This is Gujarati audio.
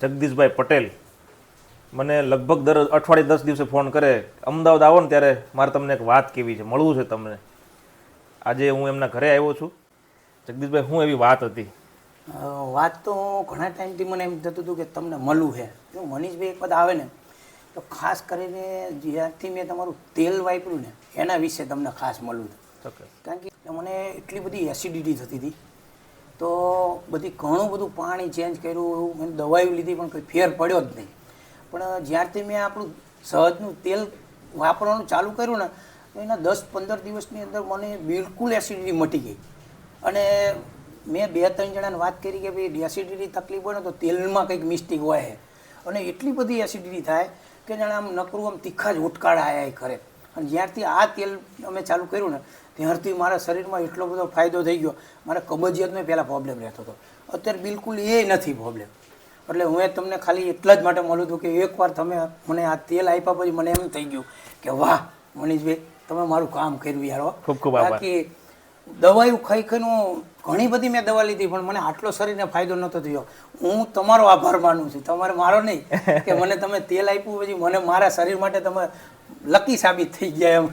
જગદીશભાઈ પટેલ મને લગભગ દર અઠવાડિયે 10 દિવસે ફોન કરે, અમદાવાદ આવો ને ત્યારે મારે તમને એક વાત કહેવી છે, મળવું છે તમને. આજે હું એમના ઘરે આવ્યો છું. જગદીશભાઈ, શું એવી વાત હતી? વાત તો ઘણા ટાઈમથી મને એમ થતું હતું કે તમને મળવું છે. જો મનીષભાઈ એક વખત આવે ને તો ખાસ કરીને જ્યારથી મેં તમારું તેલ વાપર્યું ને એના વિશે તમને ખાસ મળવું હતું. કારણ કે મને એટલી બધી એસિડિટી થતી હતી, તો બધી ઘણું બધું પાણી ચેન્જ કર્યું, મેં દવાઈઓ લીધી પણ કંઈ ફેર પડ્યો જ નહીં. પણ જ્યારથી મેં આપણું સહજનું તેલ વાપરવાનું ચાલુ કર્યું ને તો એના 10-15 દિવસની અંદર મને બિલકુલ એસિડિટી મટી ગઈ. અને મેં 2-3 જણાને વાત કરી કે ભાઈ એસિડિટી તકલીફ હોય ને તો તેલમાં કંઈક મિસ્ટેક હોય છે. અને એટલી બધી એસિડિટી થાય કે જાણે આમ નકરું આમ તીખા જ ઉટકાળા આવ્યા ખરે. અને જ્યારથી આ તેલ અમે ચાલુ કર્યું ને ત્યારથી મારા શરીરમાં એટલો બધો ફાયદો થઈ ગયો. મારે કબજિયાતનો પહેલાં પ્રોબ્લેમ રહેતો હતો, અત્યારે બિલકુલ એ નથી પ્રોબ્લેમ. એટલે હું તમને ખાલી એટલા જ માટે મળું છું કે એકવાર તમે મને આ તેલ આપ્યા પછી મને એમ થઈ ગયું કે વાહ મનીષભાઈ, તમે મારું કામ કર્યું યાર. ખૂબ ખૂબ આભાર. બાકી દવાઓ ખાઈ ખાઈને ઘણી બધી મેં દવા લીધી પણ મને આટલો શરીરને ફાયદો નહોતો થયો. હું તમારો આભાર માનું છું, તમારે મારો નહીં, કે મને તમે તેલ આપ્યું પછી મને મારા શરીર માટે તમે લકી સાબિત થઈ ગયા એમ.